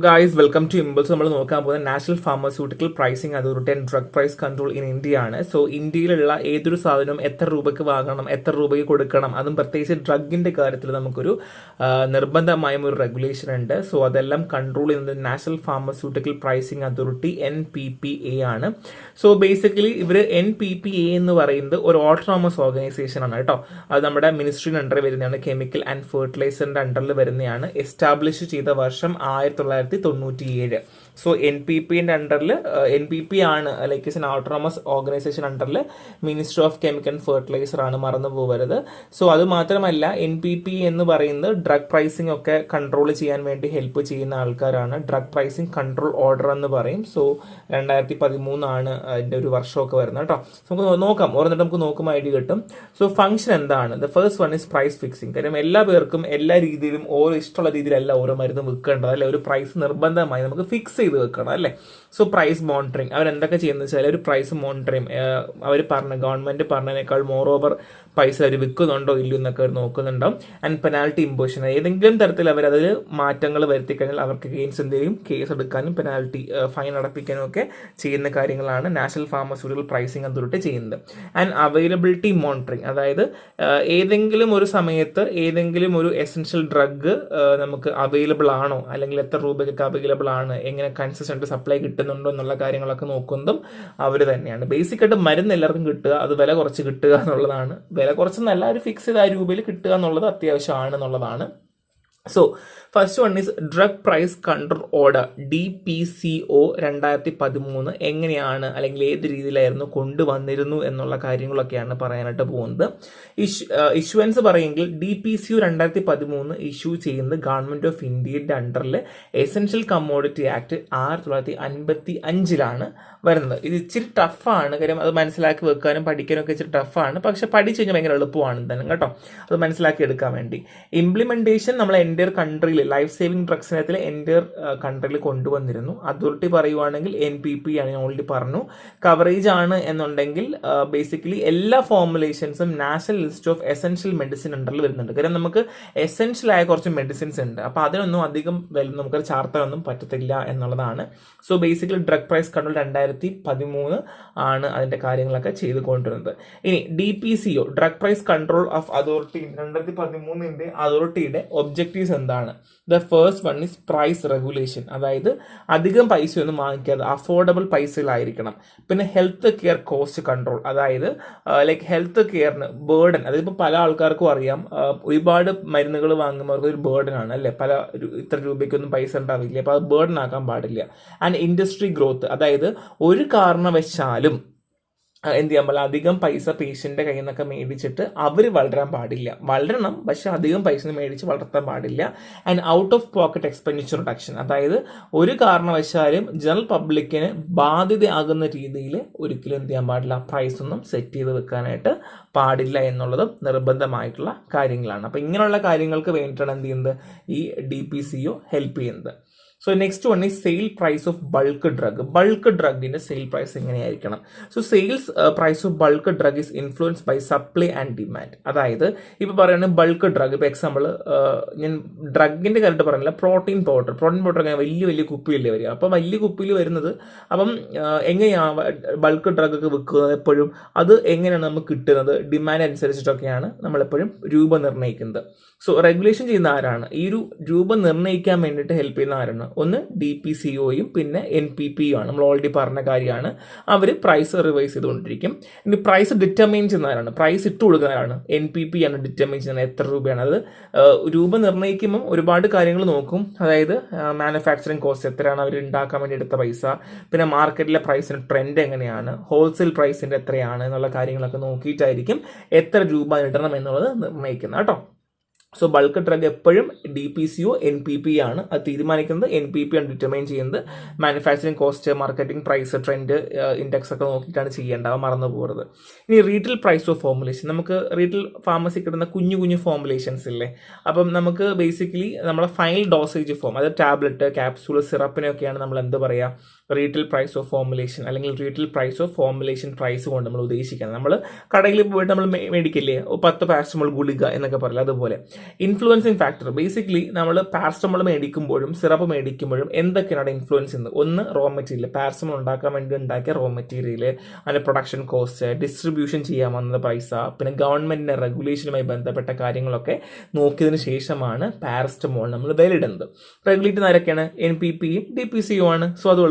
Guys welcome to impulse. നമ്മൾ നോക്കാൻ പോകുന്നത് national pharmaceutical pricing authority and drug price control in India ആണ്. So ഇന്ത്യയിലുള്ള ഏതൊരു സാധനവും എത്ര രൂപയ്ക്ക് വാങ്ങണം, എത്ര രൂപയ്ക്ക് കൊടുക്കണം, അതും പ്രത്യേകിച്ച് ഡ്രഗിന്റെ കാര്യത്തിൽ നമുക്കൊരു നിർബന്ധമായും ഒരു റെഗുലേഷൻ ഉണ്ട്. സോ അതെല്ലാം കൺട്രോൾ ചെയ്യുന്നത് national pharmaceutical pricing authority NPPA ആണ്. സോ ബേസിക്കലി ഇവർ NPPA എന്ന് പറയുന്നത് ഒരു ഓട്ടോണമസ് ഓർഗനൈസേഷൻ ആണ് കേട്ടോ. അത് നമ്മുടെ മിനിസ്ട്രിയുടെ അണ്ടറിൽ വരുന്നതാണ്, കെമിക്കൽ ആൻഡ് ഫെർട്ടിലൈസറിന്റെ അണ്ടറിൽ വരുന്നതാണ്. എസ്റ്റാബ്ലിഷ് ചെയ്ത വർഷം 1997. സോ NPPന്റെ അണ്ടറിൽ NPP ആണ് like is an autonomous organisation അണ്ടറിൽ ministry of chemical and fertiliser ആണ്, മറന്നു പോകരുത്. സോ അത് മാത്രമല്ല NPP എന്ന് പറയുന്നത് ഡ്രഗ് പ്രൈസിംഗ് ഒക്കെ കൺട്രോൾ ചെയ്യാൻ വേണ്ടി ഹെൽപ്പ് ചെയ്യുന്ന ആൾക്കാരാണ്. ഡ്രഗ് പ്രൈസിംഗ് കൺട്രോൾ ഓർഡർ എന്ന് പറയും. സോ 2013 ആണ് അതിന്റെ ഒരു വർഷമൊക്കെ വരുന്നത് കേട്ടോ. നമുക്ക് നോക്കാം, ഓരോന്നിട്ട് നമുക്ക് നോക്കുമ്പോൾ ഐഡിയ കിട്ടും. സോ ഫംഗ്ഷൻ എന്താണ്? The first one is price fixing. കാര്യം എല്ലാ പേർക്കും എല്ലാ രീതിയിലും ഓരോ ഇഷ്ടമുള്ള രീതിയിലല്ല ഓരോ മരുന്ന് വിൽക്കേണ്ടത് അല്ലെ. ഒരു പ്രൈസ് നിർബന്ധമായി നമുക്ക് ഫിക്സ് ചെയ്ത് വെക്കണം അല്ലേ. സോ പ്രൈസ് മോണിറ്ററിങ് അവരെന്തൊക്കെ ചെയ്യുന്നത് വെച്ചാൽ ഒരു പ്രൈസ് മോണിറ്ററിങ് അവർ ഗവൺമെന്റ് പറഞ്ഞതിനേക്കാൾ മോർ ഓവർ പൈസ അവർ വിൽക്കുന്നുണ്ടോ ഇല്ലയോ എന്നൊക്കെ അവർ നോക്കുന്നുണ്ടാവും. ആൻഡ് പെനാൽറ്റി ഇമ്പോസിഷൻ, ഏതെങ്കിലും തരത്തിൽ അവർ അതിൽ മാറ്റങ്ങൾ വരുത്തി കഴിഞ്ഞാൽ അവർക്ക് അഗെയിൻസ്റ്റ് എന്തെങ്കിലും കേസ് എടുക്കാനും പെനാൽറ്റി ഫൈൻ അടപ്പിക്കാനും ഒക്കെ ചെയ്യുന്ന കാര്യങ്ങളാണ് നാഷണൽ ഫാർമസ്യൂട്ടിക്കൽ പ്രൈസിംഗ് അതോറിറ്റി ചെയ്യുന്നത്. ആൻഡ് അവൈലബിലിറ്റി മോണിറ്ററിങ്, അതായത് ഏതെങ്കിലും ഒരു സമയത്ത് ഏതെങ്കിലും ഒരു എസെൻഷ്യൽ ഡ്രഗ് നമുക്ക് അവൈലബിൾ ആണോ, അല്ലെങ്കിൽ എത്ര രൂപയ്ക്ക് അവൈലബിൾ ആണ്, എങ്ങനെ കൺസിസ്റ്റന്റ് സപ്ലൈ കിട്ടുന്നുണ്ടോ എന്നുള്ള കാര്യങ്ങളൊക്കെ നോക്കുന്നതും അവർ തന്നെയാണ്. ബേസിക്കായിട്ട് മരുന്ന് എല്ലാവർക്കും കിട്ടുക, അത് വില കുറച്ച് കിട്ടുക എന്നുള്ളതാണ്. വില കുറച്ചെന്നല്ല, ഒരു ഫിക്സ് ചെയ്ത രൂപയിൽ കിട്ടുക എന്നുള്ളത് അത്യാവശ്യമാണ് എന്നുള്ളതാണ്. So first one is drug price control order DPCO 2013 എങ്ങനെയാണ് അല്ലെങ്കിൽ ഏത് രീതിയിലായിരുന്നു കൊണ്ടുവന്നിരുന്നു എന്നുള്ള കാര്യങ്ങളൊക്കെയാണ് പറയാനായിട്ട് പോകുന്നത്. ഇഷ്യൂവൻസ് പറയുമെങ്കിൽ DPCO 2013 ഇഷ്യൂ ചെയ്യുന്നത് ഗവൺമെന്റ് ഓഫ് ഇന്ത്യയുടെ അണ്ടറിൽ എസെൻഷ്യൽ കമ്മോഡിറ്റി ആക്ട് 1955 വരുന്നത്. ഇത് ഇച്ചിരി ടഫാണ്, കാര്യം അത് മനസ്സിലാക്കി വെക്കാനും പഠിക്കാനും ഒക്കെ ഇച്ചിരി ടഫാണ്. പക്ഷെ പഠിച്ചു കഴിഞ്ഞാൽ ഭയങ്കര എളുപ്പമാണ് തന്നെ കേട്ടോ, അത് മനസ്സിലാക്കി എടുക്കാൻ വേണ്ടി. ഇംപ്ലിമെന്റേഷൻ നമ്മൾ എൻ്റെ കൺട്രിയിൽ ലൈഫ് സേവിംഗ് ഡ്രഗ്സ് ഇനത്തിൽ എൻ്റെ കൺട്രിയിൽ കൊണ്ടുവന്നിരുന്നു. അതോറിറ്റി പറയുവാണെങ്കിൽ NPP ആണ്, ഞാൻ ഓൾറെഡി പറഞ്ഞു. കവറേജ് ആണ് എന്നുണ്ടെങ്കിൽ ബേസിക്കലി എല്ലാ ഫോർമുലേഷൻസും national list of essential medicine അണ്ടറിൽ വരുന്നുണ്ട്. കാരണം നമുക്ക് എസെൻഷ്യൽ ആയ കുറച്ച് മെഡിസിൻസ് ഉണ്ട്, അപ്പോൾ അതിനൊന്നും അധികം നമുക്ക് ചാർത്താനൊന്നും പറ്റത്തില്ല എന്നുള്ളതാണ്. So basically drug price control 2013 ആണ് അതിന്റെ കാര്യങ്ങളൊക്കെ ചെയ്ത് കൊണ്ടുവരുന്നത്. ഇനി DPCO drug price control of authority 2013 അതോറിറ്റിയുടെ ഒബ്ജക്റ്റീവ്സ് എന്താണ്? The first one is price regulation, അതായത് അധികം പൈസയൊന്നും വാങ്ങിക്കാതെ അഫോർഡബിൾ പൈസയിലായിരിക്കണം. പിന്നെ ഹെൽത്ത് കെയർ കോസ്റ്റ് കൺട്രോൾ, അതായത് ലൈക്ക് ഹെൽത്ത് കെയറിന് ബേർഡൻ, അതായത് ഇപ്പോൾ പല ആൾക്കാർക്കും അറിയാം ഒരുപാട് മരുന്നുകൾ വാങ്ങുമ്പോൾ ഒരു ബേർഡൻ ആണ് അല്ലെ, ഇത്ര രൂപയ്ക്കൊന്നും പൈസ ഉണ്ടാവില്ല, അപ്പോൾ അത് ബേർഡൻ ആക്കാൻ പാടില്ല. ആൻഡ് ഇൻഡസ്ട്രി ഗ്രോത്ത്, അതായത് ഒരു കാരണവശാലും എന്ത് ചെയ്യാൻ പാടില്ല, അധികം പൈസ പേഷ്യൻ്റെ കയ്യിൽ നിന്നൊക്കെ മേടിച്ചിട്ട് അവർ വളരാൻ പാടില്ല. വളരണം, പക്ഷെ അധികം പൈസ മേടിച്ച് വളർത്താൻ പാടില്ല. And out of pocket expenditure reduction, അതായത് ഒരു കാരണവശാലും ജനറൽ പബ്ലിക്കിന് ബാധ്യതയാകുന്ന രീതിയിൽ ഒരിക്കലും എന്ത് ചെയ്യാൻ പാടില്ല, പ്രൈസ് ഒന്നും സെറ്റ് ചെയ്ത് വെക്കാനായിട്ട് പാടില്ല എന്നുള്ളതും നിർബന്ധമായിട്ടുള്ള കാര്യങ്ങളാണ്. അപ്പോൾ ഇങ്ങനെയുള്ള കാര്യങ്ങൾക്ക് വേണ്ടിയിട്ടാണ് എന്ത് ചെയ്യുന്നത്, ഈ DPCO ഹെൽപ്പ് ചെയ്യുന്നത്. So next one is sale price of bulk drug. Bulk ഡ്രഗിന്റെ സെയിൽ പ്രൈസ് എങ്ങനെയായിരിക്കണം? So sales price of bulk drug is influence by supply and demand. അതായത് ഇപ്പോൾ പറയുന്നത് ബൾക്ക് ഡ്രഗ്, ഇപ്പോൾ എക്സാമ്പിൾ ഞാൻ ഡ്രഗിന്റെ കാര്യമായിട്ട് പറയുന്നില്ല, പ്രോട്ടീൻ പൗഡർ അങ്ങനെ വലിയ വലിയ കുപ്പിയില്ലേ വരിക. അപ്പം വലിയ കുപ്പിയിൽ വരുന്നത്, അപ്പം എങ്ങനെയാണ് ബൾക്ക് ഡ്രഗ് ഒക്കെ വിൽക്കുന്നത് എപ്പോഴും, അത് എങ്ങനെയാണ് നമുക്ക് കിട്ടുന്നത്, ഡിമാൻഡ് അനുസരിച്ചിട്ടൊക്കെയാണ് നമ്മളെപ്പോഴും രൂപ നിർണ്ണയിക്കുന്നത്. സോ റെഗുലേഷൻ ചെയ്യുന്ന ആരാണ്? ഈ ഒരു രൂപ നിർണ്ണയിക്കാൻ വേണ്ടിയിട്ട് ഹെൽപ്പ് ചെയ്യുന്ന ആരാണ്? ഒന്ന് DPCOയും പിന്നെ NPPയും ആണ്. നമ്മൾ ഓൾറെഡി പറഞ്ഞ കാര്യമാണ്. അവർ പ്രൈസ് റിവൈസ് ചെയ്തുകൊണ്ടിരിക്കും. ഇനി പ്രൈസ് ഡിറ്റർമൈൻ ചെയ്യുന്നവരാണ്, പ്രൈസ് ഇട്ട് കൊടുക്കുന്നവരാണ് NPP ആണ് ഡിറ്റർമൈൻ ചെയ്യുന്നത് എത്ര രൂപയാണ്. അത് രൂപ നിർണ്ണയിക്കുമ്പം ഒരുപാട് കാര്യങ്ങൾ നോക്കും, അതായത് മാനുഫാക്ചറിങ് കോസ്റ്റ് എത്രയാണ്, അവർ ഉണ്ടാക്കാൻ വേണ്ടി എടുത്ത പൈസ, പിന്നെ മാർക്കറ്റിലെ പ്രൈസിന് ട്രെൻഡ് എങ്ങനെയാണ്, ഹോൾസെയിൽ പ്രൈസിൻ്റെ എത്രയാണ് എന്നുള്ള കാര്യങ്ങളൊക്കെ നോക്കിയിട്ടായിരിക്കും എത്ര രൂപ ഇടണം എന്നുള്ളത് നിർണ്ണയിക്കുന്നത് കേട്ടോ. സോ ബൾക്ക് ഡ്രഗ് എപ്പോഴും DPCO NPP ആണ് അത് തീരുമാനിക്കുന്നത്. NPP ആണ് ഡിറ്റർമൈൻ ചെയ്യുന്നത്. Manufacturing cost, marketing price, trend index ഒക്കെ നോക്കിയിട്ടാണ് ചെയ്യേണ്ടത്, മറന്നു പോകരുത്. ഇനി റീറ്റെയിൽ പ്രൈസ് ഓഫ് ഫോർമുലേഷൻ, നമുക്ക് റീറ്റെയിൽ ഫാർമസി കിട്ടുന്ന കുഞ്ഞു കുഞ്ഞു ഫോർമുലേഷൻസ് ഇല്ലേ, അപ്പം നമുക്ക് ബേസിക്കലി നമ്മുടെ ഫൈനൽ ഡോസേജ് ഫോം, അതായത് ടാബ്ലറ്റ്, ക്യാപ്സൂൾ, സിറപ്പിനൊക്കെയാണ് നമ്മൾ എന്ത് പറയുക, റീറ്റെയിൽ പ്രൈസ് ഓഫ് ഫോർമുലേഷൻ അല്ലെങ്കിൽ retail price of formulation price കൊണ്ട് നമ്മൾ ഉദ്ദേശിക്കുന്നത്. നമ്മൾ കടയിൽ പോയിട്ട് നമ്മൾ മേടിക്കില്ലേ 10 പാരസ്റ്റമോൾ ഗുളിക എന്നൊക്കെ പറയില്ല, അതുപോലെ. ഇൻഫ്ലുവൻസിങ് ഫാക്ടർ, ബേസിക്കലി നമ്മൾ പാരസ്റ്റമോൾ മേടിക്കുമ്പോഴും സിറപ്പ് മേടിക്കുമ്പോഴും എന്തൊക്കെയാണ് ഇൻഫ്ലുവൻസ് ചെയ്യുന്നത്? ഒന്ന്, റോ മെറ്റീരിയൽ, പാരസ്റ്റമോൾ ഉണ്ടാക്കാൻ വേണ്ടി ഉണ്ടാക്കിയ റോ മെറ്റീരിയൽ, അതിൻ്റെ പ്രൊഡക്ഷൻ കോസ്റ്റ്, ഡിസ്ട്രിബ്യൂഷൻ ചെയ്യാൻ വന്ന പൈസ, പിന്നെ ഗവൺമെൻറ്റിൻ്റെ റെഗുലേഷനുമായി ബന്ധപ്പെട്ട കാര്യങ്ങളൊക്കെ നോക്കിയതിന് ശേഷമാണ് പാരസ്റ്റമോൾ നമ്മൾ വിലയിടുന്നത്. റെഗുലേറ്റ് ആരൊക്കെയാണ്? NPPയും DPCയും ആണ്. സോ അത്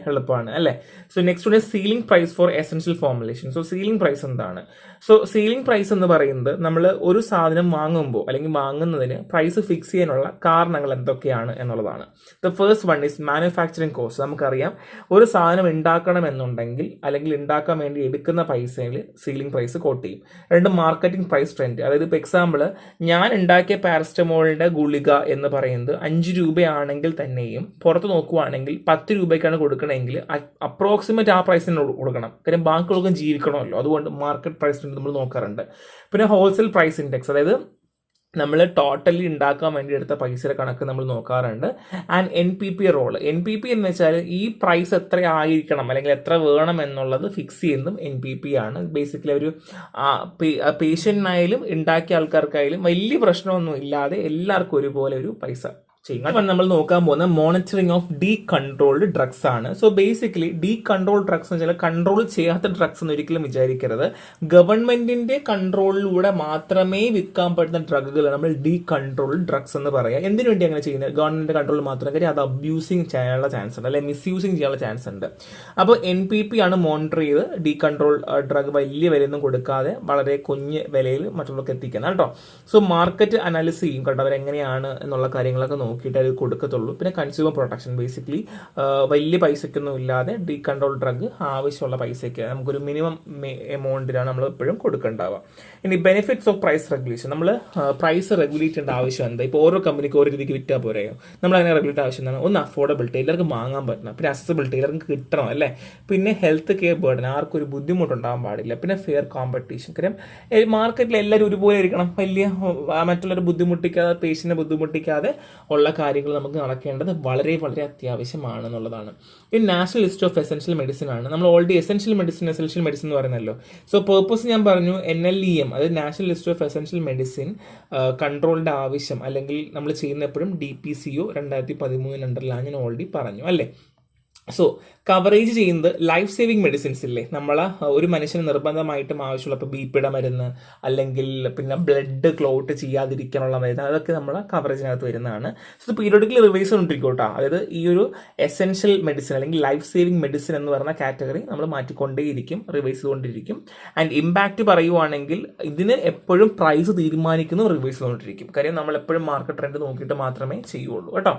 എളുപ്പമാണ് അല്ലേ? സോ നെക്സ്റ്റ് ഉണ്ട് ceiling price for essential formulation. So ceiling price എന്താണ്? സോ സീലിംഗ് പ്രൈസ് എന്ന് പറയുന്നത് നമ്മൾ ഒരു സാധനം വാങ്ങുമ്പോൾ അല്ലെങ്കിൽ വാങ്ങുന്നതിന് പ്രൈസ് ഫിക്സ് ചെയ്യാനുള്ള കാരണങ്ങൾ എന്തൊക്കെയാണ് എന്നുള്ളതാണ്. The first one is manufacturing cost. നമുക്കറിയാം ഒരു സാധനം ഉണ്ടാക്കണമെന്നുണ്ടെങ്കിൽ അല്ലെങ്കിൽ ഉണ്ടാക്കാൻ വേണ്ടി എടുക്കുന്ന പൈസയിൽ സീലിംഗ് പ്രൈസ് കോട്ട് ചെയ്യും. രണ്ട്, മാർക്കറ്റിംഗ് പ്രൈസ് ട്രെൻഡ്. അതായത് ഇപ്പോൾ എക്സാമ്പിൾ, ഞാൻ ഉണ്ടാക്കിയ പാരസ്റ്റമോളിൻ്റെ ഗുളിക എന്ന് പറയുന്നത് 5 രൂപയാണെങ്കിൽ തന്നെയും പുറത്ത് നോക്കുവാണെങ്കിൽ 10 രൂപയ്ക്കാണ് കൊടുക്കണമെങ്കിൽ അപ്രോക്സിമേറ്റ് ആ പ്രൈസിന് കൊടുക്കണം. കാര്യം ബാക്കിയുള്ളവർക്കും ജീവിക്കണമല്ലോ. അതുകൊണ്ട് മാർക്കറ്റ് പ്രൈസ് ട്രെൻഡ് നമ്മൾ നോക്കാറുണ്ട്. പിന്നെ ഹോൾസെയിൽ പ്രൈസ് ഇൻഡെക്സ്, അതായത് നമ്മൾ ടോട്ടലി ഉണ്ടാക്കാൻ വേണ്ടി എടുത്ത പൈസയുടെ കണക്ക് നമ്മൾ നോക്കാറുണ്ട്. And NPP role. NPP എന്ന് വെച്ചാൽ ഈ പ്രൈസ് എത്ര ആയിരിക്കണം അല്ലെങ്കിൽ എത്ര വേണം എന്നുള്ളത് ഫിക്സ് ചെയ്യുന്നതും NPP ആണ്. ബേസിക്കലി ഒരു പേഷ്യന്റിനായാലും ഉണ്ടാക്കിയ ആൾക്കാർക്കായാലും വലിയ പ്രശ്നമൊന്നും ഇല്ലാതെ എല്ലാവർക്കും ഒരുപോലെ ഒരു പൈസ ചെയ്യുക. നമ്മൾ നോക്കാൻ പോകുന്ന monitoring of decontrolled drugs ആണ്. So basically decontrolled drugs എന്ന് വെച്ചാൽ കൺട്രോൾ ചെയ്യാത്ത ഡ്രഗ്സ് എന്ന് ഒരിക്കലും വിചാരിക്കരുത്. ഗവൺമെന്റിന്റെ കൺട്രോളിലൂടെ മാത്രമേ വിൽക്കാൻ പറ്റുന്ന ഡ്രഗുകൾ നമ്മൾ ഡീ കൺട്രോൾഡ് ഡ്രഗ്സ് എന്ന് പറയാം. എന്തിനു വേണ്ടി അങ്ങനെ ചെയ്യുന്നത്? ഗവൺമെന്റ് കൺട്രോളിൽ മാത്രം. കാര്യം അത് അബ്യൂസിങ് ചെയ്യാനുള്ള ചാൻസ് ഉണ്ട്, അല്ലെങ്കിൽ മിസ്യൂസിങ് ചെയ്യാനുള്ള ചാൻസ് ഉണ്ട്. അപ്പോൾ NPP ആണ് മോണിറ്റർ ചെയ്ത് ഡീ കൺട്രോൾ ഡ്രഗ് വലിയ വിലയൊന്നും കൊടുക്കാതെ വളരെ കുഞ്ഞ് വിലയിൽ മറ്റുള്ളവർക്ക് എത്തിക്കുന്നത് കേട്ടോ. സോ മാർക്കറ്റ് അനാലിസിസ് ചെയ്യും കേട്ടോ, അവരെങ്ങനെയാണ് എന്നുള്ള കാര്യങ്ങളൊക്കെ നോക്കിയിട്ട് അത് കൊടുക്കത്തുള്ളൂ. പിന്നെ കൺസ്യൂമർ പ്രൊട്ടക്ഷൻ, ബേസിക്കലി വലിയ പൈസയ്ക്കൊന്നും ഇല്ലാതെ ഡീ കൺട്രോൾ ഡ്രഗ് ആവശ്യമുള്ള പൈസയ്ക്ക് നമുക്കൊരു മിനിമം എമൗണ്ടിലാണ് നമ്മൾ എപ്പോഴും കൊടുക്കേണ്ടാവുക. ഇനി ബെനിഫിറ്റ്സ് ഓഫ് പ്രൈസ് റെഗുലേഷൻ. നമ്മൾ പ്രൈസ് റെഗുലേറ്റ് ചെയ്യേണ്ട ആവശ്യം എന്താ? ഇപ്പോൾ ഓരോ കമ്പനിക്ക് ഓരോ രീതിക്ക് വിറ്റാൽ പോരെയോ? നമ്മൾ അതിനെ റെഗുലേറ്റ് ആവശ്യം എന്താണ്? ഒന്ന്, അഫോർഡബിലിറ്റി, എല്ലാവർക്കും വാങ്ങാൻ പറ്റണം. പിന്നെ അക്സസിബിലിറ്റി, എല്ലാവർക്കും കിട്ടണം അല്ലേ? പിന്നെ ഹെൽത്ത് കെയർ ബേർഡൻ, ആർക്കും ഒരു ബുദ്ധിമുട്ടുണ്ടാകാൻ പാടില്ല. പിന്നെ ഫെയർ കോമ്പറ്റീഷൻ. കാര്യം മാർക്കറ്റിൽ എല്ലാവരും ഒരുപോലെ ഇരിക്കണം, വലിയ മറ്റുള്ളവരെ ബുദ്ധിമുട്ടിക്കാതെ, പേഷ്യന്റിനെ ബുദ്ധിമുട്ടിക്കാതെ ഉള്ള കാര്യങ്ങൾ നമുക്ക് നടക്കേണ്ടത് വളരെ വളരെ അത്യാവശ്യമാണെന്നുള്ളതാണ്. ഈ national list of essential medicine ആണ്. നമ്മൾ ഓൾറെഡി എസെൻഷ്യൽ മെഡിസിൻ എന്ന് പറയുന്നല്ലോ. സോ പേർപ്പസ് ഞാൻ പറഞ്ഞു NLEM, അതായത് national list of essential medicine കൺട്രോളിൻ്റെ ആവശ്യം അല്ലെങ്കിൽ നമ്മൾ ചെയ്യുന്ന എപ്പോഴും DPCO 2013 അണ്ടറിലാണ് ഞാൻ ഓൾറെഡി പറഞ്ഞു അല്ലേ. സോ കവറേജ് ചെയ്യുന്നത് ലൈഫ് സേവിങ് മെഡിസിൻസ് ഇല്ലേ, നമ്മൾ ഒരു മനുഷ്യന് നിർബന്ധമായിട്ടും ആവശ്യമുള്ള ഇപ്പോൾ BP മരുന്ന് അല്ലെങ്കിൽ പിന്നെ ബ്ലഡ് ക്ലോട്ട് ചെയ്യാതിരിക്കാനുള്ള മരുന്ന്, അതൊക്കെ നമ്മൾ കവറേജിനകത്ത് വരുന്നതാണ്. സോ പീരിയോഡിക്കലി റിവൈസ് ചെയ്തുകൊണ്ടിരിക്കും കേട്ടോ. അതായത് ഈ ഒരു എസെൻഷ്യൽ മെഡിസിൻ അല്ലെങ്കിൽ ലൈഫ് സേവിങ് മെഡിസിൻ എന്ന് പറയുന്ന കാറ്റഗറി നമ്മൾ മാറ്റിക്കൊണ്ടേയിരിക്കും, റിവൈസ് ചെയ്തുകൊണ്ടിരിക്കും. ആൻഡ് ഇമ്പാക്റ്റ് പറയുവാണെങ്കിൽ ഇതിന് എപ്പോഴും പ്രൈസ് തീരുമാനിക്കുന്നു റിവൈസ് ചെയ്തുകൊണ്ടിരിക്കും. കാര്യം നമ്മൾ എപ്പോഴും മാർക്കറ്റ് ട്രെൻഡ് നോക്കിയിട്ട് മാത്രമേ ചെയ്യുള്ളൂ കേട്ടോ.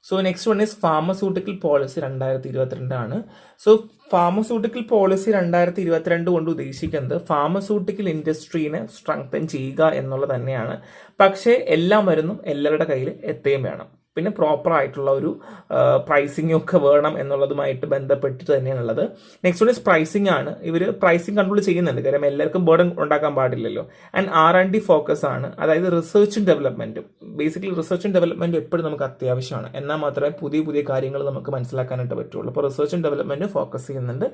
So next one is pharmaceutical policy 2022 ആണ്. സോ ഫാർമസ്യൂട്ടിക്കൽ പോളിസി 2022 കൊണ്ട് ഉദ്ദേശിക്കുന്നത് ഫാർമസ്യൂട്ടിക്കൽ ഇൻഡസ്ട്രീനെ സ്ട്രെങ്തൻ ചെയ്യുക എന്നുള്ളത് തന്നെയാണ്. പക്ഷേ എല്ലാ മരുന്നും എല്ലാവരുടെ കയ്യിൽ എത്തുകയും വേണം. പിന്നെ പ്രോപ്പർ ആയിട്ടുള്ള ഒരു പ്രൈസിംഗ് ഒക്കെ വേണം എന്നുള്ളതുമായിട്ട് ബന്ധപ്പെട്ടിട്ട് തന്നെയാണുള്ളത്. നെക്സ്റ്റ് വൺ ഇസ് പ്രൈസിംഗ് ആണ്. ഇവർ പ്രൈസിംഗ് കൺട്രോൾ ചെയ്യുന്നുണ്ട്, കാര്യം എല്ലാവർക്കും ബേർഡൻ ഉണ്ടാക്കാൻ പാടില്ലല്ലോ. ആൻഡ് R&D ഫോക്കസ് ആണ്, അതായത് റിസർച്ചും ഡെവലപ്മെന്റും. ബേസിക്കലി റിസർച്ചും ഡെവലപ്മെന്റും എപ്പോഴും നമുക്ക് അത്യാവശ്യമാണ്, എന്നാൽ മാത്രമേ പുതിയ പുതിയ കാര്യങ്ങൾ നമുക്ക് മനസ്സിലാക്കാനായിട്ട് പറ്റുള്ളൂ. അപ്പോൾ റിസർച്ചും ഡെവലപ്മെന്റും ഫോക്കസ് ചെയ്യുന്നുണ്ട്.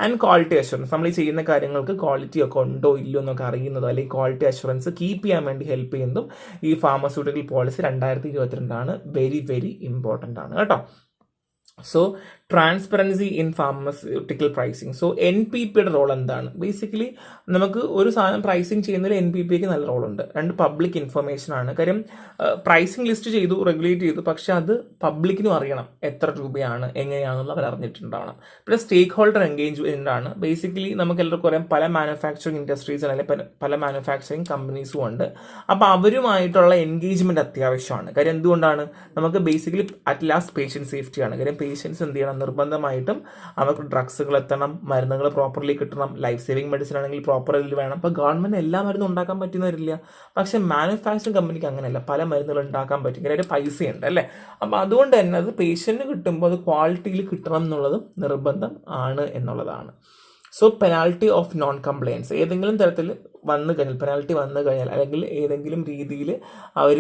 ആൻഡ് ക്വാളിറ്റി അഷുറൻസ്, നമ്മൾ ഈ ചെയ്യുന്ന കാര്യങ്ങൾക്ക് ക്വാളിറ്റി ഒക്കെ ഉണ്ടോ ഇല്ലയോ എന്നൊക്കെ അറിയുന്നതോ അല്ലെങ്കിൽ ക്വാളിറ്റി അഷുറൻസ് കീപ്പ് ചെയ്യാൻ വേണ്ടി ഹെൽപ്പ് ചെയ്യുന്നതും ഈ ഫാർമസ്യൂട്ടിക്കൽ പോളിസി 2022 ആണ്. വെരി വെരി ഇമ്പോർട്ടൻ്റ് ആണ് കേട്ടോ. So transparency in pharmaceutical pricing. So NPPയുടെ റോൾ എന്താണ്? ബേസിക്കലി നമുക്ക് ഒരു സാധനം പ്രൈസിങ് ചെയ്യുന്നതിൽ NPPക്ക് നല്ല റോളുണ്ട്. രണ്ട്, പബ്ലിക് ഇൻഫർമേഷൻ ആണ്. കാര്യം പ്രൈസിങ് ലിസ്റ്റ് ചെയ്തു, റെഗുലേറ്റ് ചെയ്തു, പക്ഷെ അത് പബ്ലിക്കിനും അറിയണം എത്ര രൂപയാണ് എങ്ങനെയാണെന്നുള്ള അവർ അറിഞ്ഞിട്ടുണ്ടാവണം. പിന്നെ സ്റ്റേക്ക് ഹോൾഡർ എൻഗേജ്മെന്റ് ആണ്. ബേസിക്കലി നമുക്ക് എല്ലാവർക്കും അറിയാം പല മാനുഫാക്ചറിങ് ഇൻഡസ്ട്രീസ് അല്ലെങ്കിൽ പല മാനുഫാക്ചറിങ് കമ്പനീസും ഉണ്ട്. അപ്പോൾ അവരുമായിട്ടുള്ള എൻഗേജ്മെന്റ് അത്യാവശ്യമാണ്. കാര്യം എന്തുകൊണ്ടാണ്? നമുക്ക് ബേസിക്കലി അറ്റ് ലാസ്റ്റ് പേഷ്യൻറ്റ് സേഫ്റ്റിയാണ്. കാര്യം പേഷ്യൻസ് എന്ത് ചെയ്യണം? നിർബന്ധമായിട്ടും അവർക്ക് ഡ്രഗ്സുകൾ എത്തണം, മരുന്നുകൾ പ്രോപ്പർലി കിട്ടണം. ലൈഫ് സേവിങ് മെഡിസിൻ ആണെങ്കിൽ പ്രോപ്പർ ഇതിൽ വേണം. അപ്പോൾ ഗവൺമെന്റ് എല്ലാ മരുന്നും ഉണ്ടാക്കാൻ പറ്റുന്നവരില്ല, പക്ഷെ മാനുഫാക്ചറിങ് കമ്പനിക്ക് അങ്ങനെയല്ല, പല മരുന്നുകൾ ഉണ്ടാക്കാൻ പറ്റും. കാര്യം പൈസയുണ്ട് അല്ലേ. അപ്പോൾ അതുകൊണ്ട് തന്നെ അത് പേഷ്യന്റിന് കിട്ടുമ്പോൾ അത് ക്വാളിറ്റിയിൽ കിട്ടണം എന്നുള്ളതും നിർബന്ധം ആണ് എന്നുള്ളതാണ്. So penalty of non compliance, ഏതെങ്കിലും തരത്തിൽ വന്നു കഴിഞ്ഞാൽ, പെനാൽറ്റി വന്നു കഴിഞ്ഞാൽ, അല്ലെങ്കിൽ ഏതെങ്കിലും രീതിയിൽ അവർ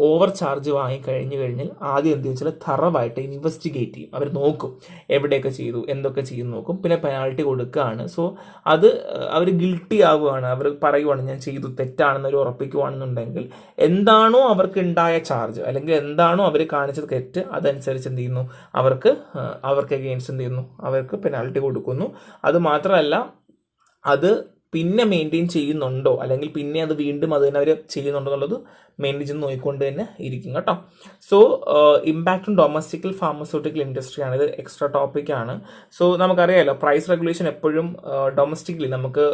ഓവർ ചാർജ് വാങ്ങിക്കഴിഞ്ഞു കഴിഞ്ഞാൽ ആദ്യം എന്ത് വെച്ചാൽ തറവായിട്ട് ഇൻവെസ്റ്റിഗേറ്റ് ചെയ്യും. അവർ നോക്കും എവിടെയൊക്കെ ചെയ്തു, എന്തൊക്കെ ചെയ്തു നോക്കും, പിന്നെ പെനാൽറ്റി കൊടുക്കുകയാണ്. സോ അത് അവർ ഗിൽട്ടി ആവുകയാണ്, അവർ പറയുവാണ് ഞാൻ ചെയ്തു തെറ്റാണെന്നൊരു ഉറപ്പിക്കുകയാണെന്നുണ്ടെങ്കിൽ എന്താണോ അവർക്ക് ഉണ്ടായ ചാർജ് അല്ലെങ്കിൽ എന്താണോ അവർ കാണിച്ചത് തെറ്റ് അതനുസരിച്ച് എന്ത് ചെയ്യുന്നു, അവർക്ക് അഗെയിൻസ്റ്റ് എന്ത് ചെയ്യുന്നു, അവർക്ക് പെനാൽറ്റി കൊടുക്കുന്നു. അത് മാത്രമല്ല അത് പിന്നെ മെയിൻറ്റെയിൻ ചെയ്യുന്നുണ്ടോ അല്ലെങ്കിൽ പിന്നെ അത് വീണ്ടും അത് തന്നെ അവർ ചെയ്യുന്നുണ്ടോ എന്നുള്ളത് മെയിൻറ്റെയിൻ ചെയ്ത് നോക്കിക്കൊണ്ട് തന്നെ ഇരിക്കും കേട്ടോ. So impact on domestical pharmaceutical industry ആണ്, ഇത് എക്സ്ട്രാ ടോപ്പിക്കാണ്. സോ നമുക്കറിയാമല്ലോ പ്രൈസ് റെഗുലേഷൻ എപ്പോഴും ഡൊമസ്റ്റിക്കലി നമുക്ക്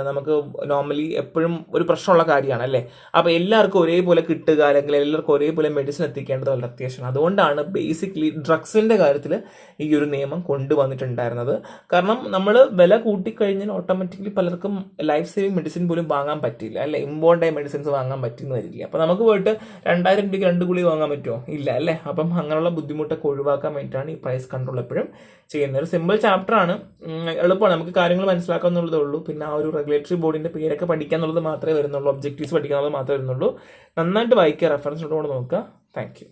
നമുക്ക് നോർമലി എപ്പോഴും ഒരു പ്രശ്നമുള്ള കാര്യമാണ് അല്ലേ. അപ്പോൾ എല്ലാവർക്കും ഒരേപോലെ കിട്ടുക അല്ലെങ്കിൽ എല്ലാവർക്കും ഒരേപോലെ മെഡിസിൻ എത്തിക്കേണ്ടത് വളരെ അത്യാവശ്യമാണ്. അതുകൊണ്ടാണ് ബേസിക്കലി ഡ്രഗ്സിൻ്റെ കാര്യത്തിൽ ഈ ഒരു നിയമം കൊണ്ടുവന്നിട്ടുണ്ടായിരുന്നത്. കാരണം നമ്മൾ വില കൂട്ടിക്കഴിഞ്ഞാൽ ഓട്ടോമാറ്റിക്കലി പലർക്കും ലൈഫ് സേവിങ് മെഡിസിൻ പോലും വാങ്ങാൻ പറ്റില്ല അല്ലേ, ഇമ്പോർട്ടായ മെഡിസിൻസ് വാങ്ങാൻ പറ്റുന്ന വരില്ല. അപ്പോൾ നമുക്ക് പോയിട്ട് 2000 രൂപയ്ക്ക് 2 ഗുളിക വാങ്ങാൻ പറ്റുമോ, ഇല്ല അല്ലേ. അപ്പം അങ്ങനെയുള്ള ബുദ്ധിമുട്ടൊക്കെ ഒഴിവാക്കാൻ വേണ്ടിയിട്ടാണ് ഈ പ്രൈസ് കൺട്രോൾ എപ്പോഴും ചെയ്യുന്നത്. ഒരു സിമ്പിൾ ചാപ്റ്ററാണ്, എളുപ്പമാണ്, നമുക്ക് കാര്യങ്ങൾ മനസ്സിലാക്കാന്നുള്ളതേ ഉള്ളൂ. പിന്നെ ആ ഒരു റെഗുലേറ്ററി ബോർഡിന്റെ പേരൊക്കെ പഠിക്കാന്നുള്ളത് മാത്രമേ വരുന്നുള്ളൂ, ഒബ്ജക്റ്റീവ്സ് പഠിക്കാനുള്ളത് മാത്രമേ വരുന്നുള്ളൂ. നന്നായിട്ട് വായിക്കുക, റെഫറൻസ് നോട്ട് നോക്കുക. Thank you.